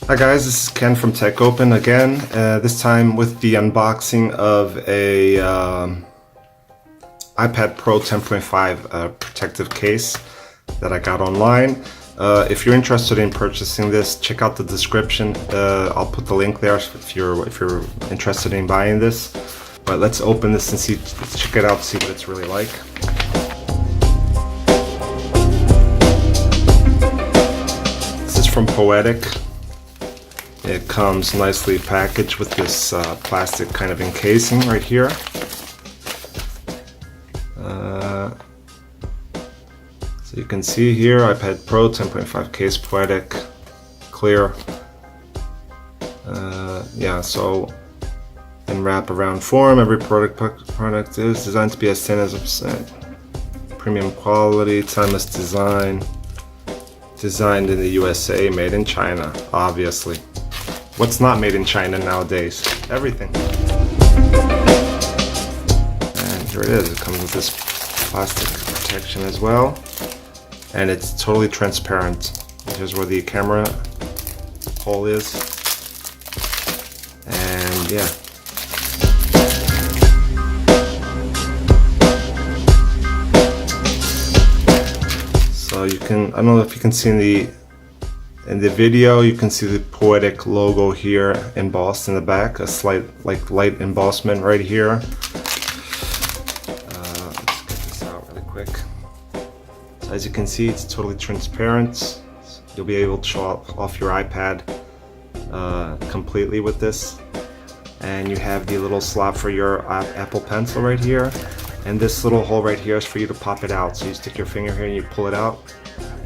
Hi guys, this is Ken from Tech Open again, this time with the unboxing of a iPad Pro 10.5 protective case that I got online. If you're interested in purchasing this, check out the description. I'll put the link there if you're interested in buying this. But let's open this and see, let's check it out, see what it's really like. This is from Poetic. It comes nicely packaged with this plastic kind of encasing right here. So you can see here, iPad Pro 10.5 case, Poetic, clear. Yeah, so in wrap-around form, every product is designed to be as thin as a percent. Premium quality, timeless design. Designed in the USA, made in China, obviously. What's not made in China nowadays? Everything. And here it is. It comes with this plastic protection as well. And it's totally transparent. Here's where the camera hole is. And yeah. So you can, I don't know if you can see in the video, you can see the Poetic logo here embossed in the back, a slight, light embossment right here. Let's get this out really quick. So as you can see, it's totally transparent. You'll be able to show off your iPad completely with this. And you have the little slot for your Apple Pencil right here. And this little hole right here is for you to pop it out. So you stick your finger here and you pull it out.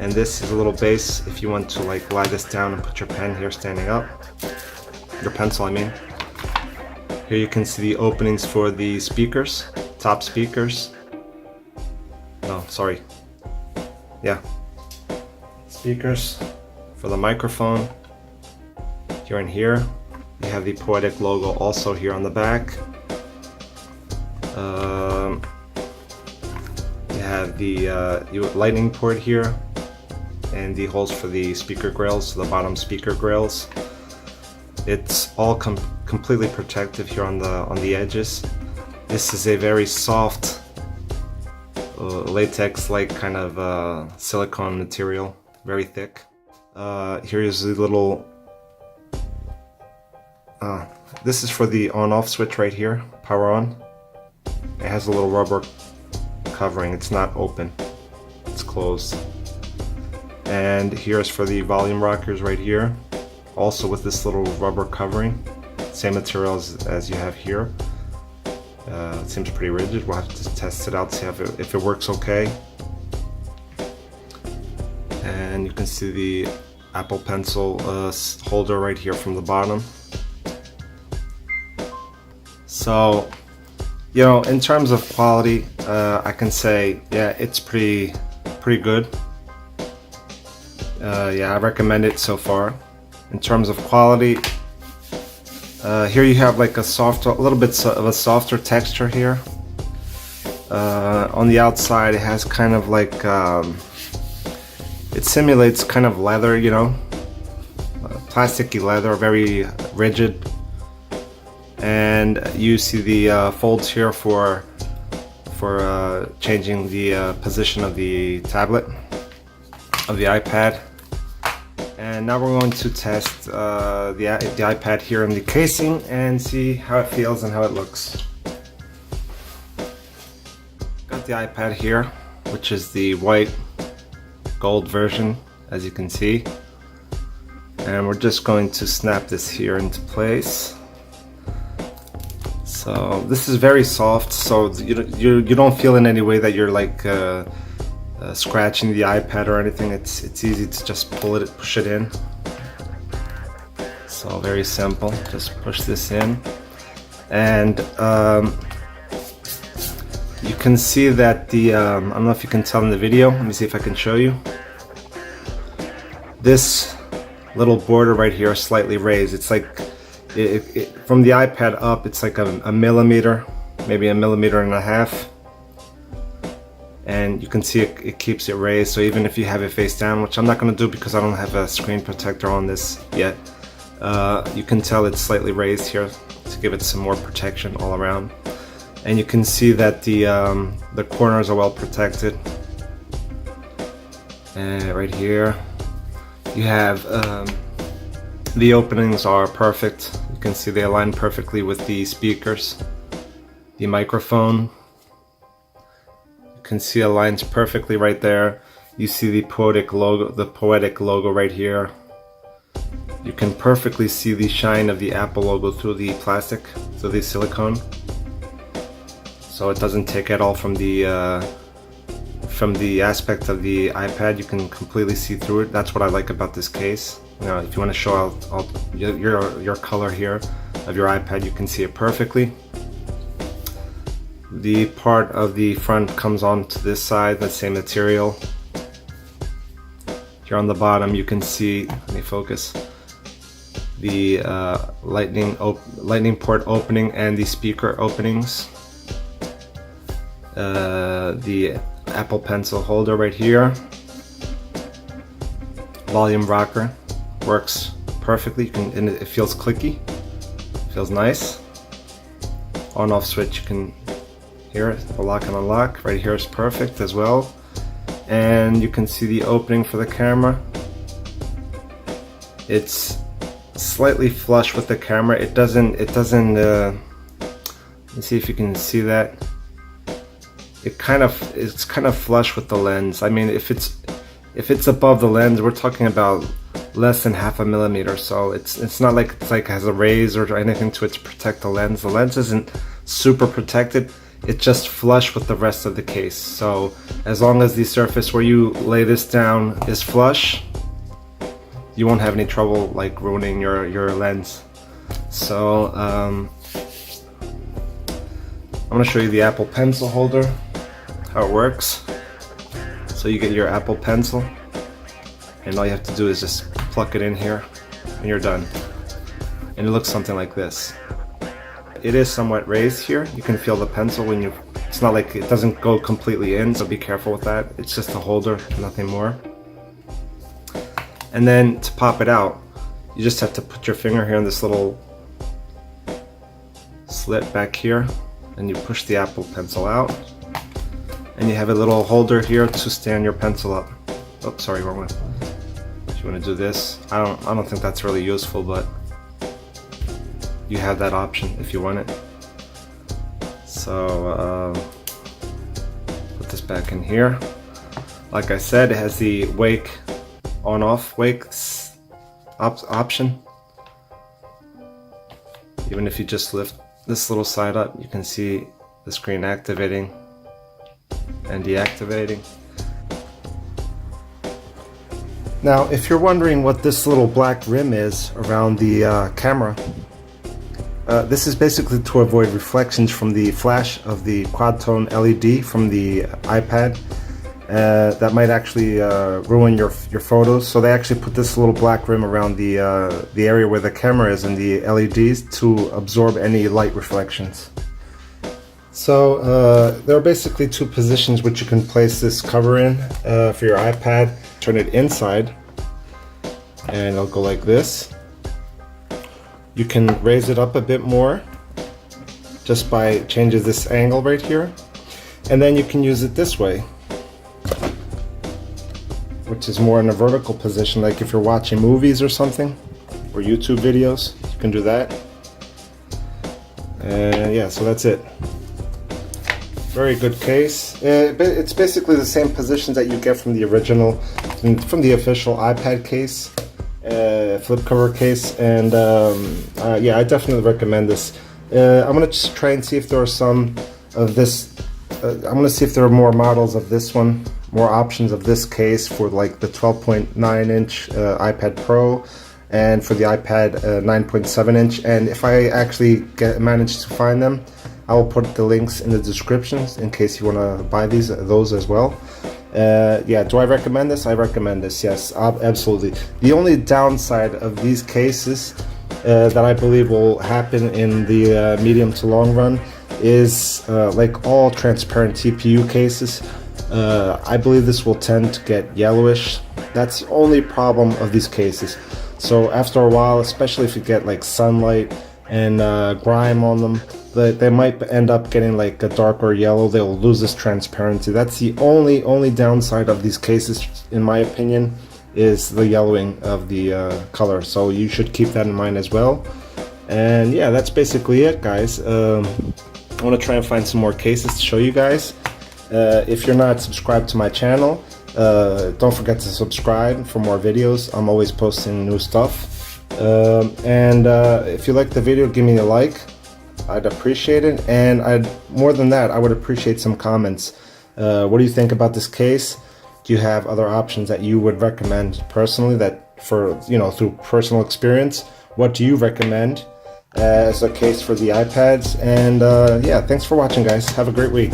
And this is a little base if you want to like lie this down and put your pen here standing up. Your pencil, I mean. Here you can see the openings for the speakers, top speakers. No, sorry. Yeah. Speakers for the microphone. Here and here. You have the Poetic logo also here on the back. You have the lightning port here. And the holes for the speaker grills, the bottom speaker grills. It's all completely protective here on the edges. This is a very soft latex-like kind of silicone material, very thick. Here is the little. This is for the on-off switch right here, power on. It has a little rubber covering. It's not open. It's closed. And here's for the volume rockers right here, also with this little rubber covering, same material as you have here. It seems pretty rigid. We'll have to test it out, see if it works okay. And you can see the Apple Pencil holder right here from the bottom. So, you know, in terms of quality, I can say, yeah, it's pretty good. Yeah, I recommend it so far. In terms of quality, here you have like a little bit of a softer texture here. On the outside, it has kind of like, it simulates kind of leather, you know, plasticky leather, very rigid. And you see the folds here for changing the position of the tablet, of the iPad. And now we're going to test the iPad here in the casing and see how it feels and how it looks. Got the iPad here, which is the white gold version, as you can see. And we're just going to snap this here into place. So this is very soft, so you don't feel in any way that you're like scratching the iPad or anything. It's easy to just push it in. So very simple. Just push this in, and you can see that the I don't know if you can tell in the video. Let me see if I can show you. This little border right here is slightly raised. It's like from the iPad up, it's like a millimeter, maybe a millimeter and a half. And you can see it keeps it raised, so even if you have it face down, which I'm not going to do because I don't have a screen protector on this yet, You can tell it's slightly raised here to give it some more protection all around. And you can see that the corners are well protected. And right here, you have the openings are perfect. You can see they align perfectly with the speakers, the microphone. You can see it aligns perfectly right there. You see the Poetic logo right here. You can perfectly see the shine of the Apple logo through the plastic, through the silicone. So it doesn't take at all from the aspect of the iPad. You can completely see through it. That's what I like about this case. You know, if you want to show out your color here of your iPad, you can see it perfectly. The part of the front comes on to this side, the same material. Here on the bottom, you can see, let me focus, the lightning port opening and the speaker openings. The Apple Pencil holder right here. Volume rocker works perfectly. And it feels clicky, feels nice. On-off switch, you can hear it, the lock and unlock. Right here is perfect as well. And you can see the opening for the camera. It's slightly flush with the camera. It doesn't let's see if you can see that. It's kind of flush with the lens. I mean, if it's above the lens, we're talking about less than 0.5 millimeter. So it's not like it has a raise or anything to it to protect the lens. The lens isn't super protected. It's just flush with the rest of the case. So as long as the surface where you lay this down is flush, you won't have any trouble like ruining your lens. So I'm going to show you the Apple Pencil holder, how it works. So you get your Apple Pencil, and all you have to do is just pluck it in here, and you're done. And it looks something like this. It is somewhat raised here. You can feel the pencil when you, it's not like it doesn't go completely in, so be careful with that. It's just a holder, nothing more. And then to pop it out, you just have to put your finger here in this little slit back here, and you push the Apple Pencil out, and you have a little holder here to stand your pencil up. Oh, sorry, wrong one. If you want to do this, I don't think that's really useful, but you have that option if you want it. So put this back in here. Like I said, it has the wake on-off wake option. Even if you just lift this little side up, you can see the screen activating and deactivating. Now, if you're wondering what this little black rim is around the camera, this is basically to avoid reflections from the flash of the quad-tone LED from the iPad. That might actually ruin your photos. So they actually put this little black rim around the area where the camera is and the LEDs to absorb any light reflections. So there are basically two positions which you can place this cover in for your iPad. Turn it inside, and it'll go like this. You can raise it up a bit more just by changing this angle right here, and then you can use it this way, which is more in a vertical position, like if you're watching movies or something, or YouTube videos, you can do that. And yeah, so that's it. Very good case. It's basically the same positions that you get from the original, from the official iPad case, flip cover case, and yeah, I definitely recommend this. I'm gonna just try and see if there are some of this. I'm gonna see if there are more models of this one, more options of this case for like the 12.9 inch iPad Pro, and for the iPad 9.7 inch. And if I actually manage to find them, I will put the links in the descriptions in case you want to buy those as well. Yeah, do I recommend this? I recommend this, yes, absolutely. The only downside of these cases that I believe will happen in the medium to long run is like all transparent TPU cases, I believe this will tend to get yellowish. That's the only problem of these cases. So after a while, especially if you get like sunlight and grime on them, they might end up getting like a darker yellow. They'll lose this transparency. That's the only downside of these cases, in my opinion, is the yellowing of the color. So you should keep that in mind as well. And yeah, that's basically it, guys. I want to try and find some more cases to show you guys. If you're not subscribed to my channel, don't forget to subscribe for more videos. I'm always posting new stuff. If you like the video, give me a like. I'd appreciate it. And more than that, I would appreciate some comments. What do you think about this case? Do you have other options that you would recommend personally, that for, you know, through personal experience? What do you recommend as a case for the iPads? And yeah, thanks for watching, guys. Have a great week.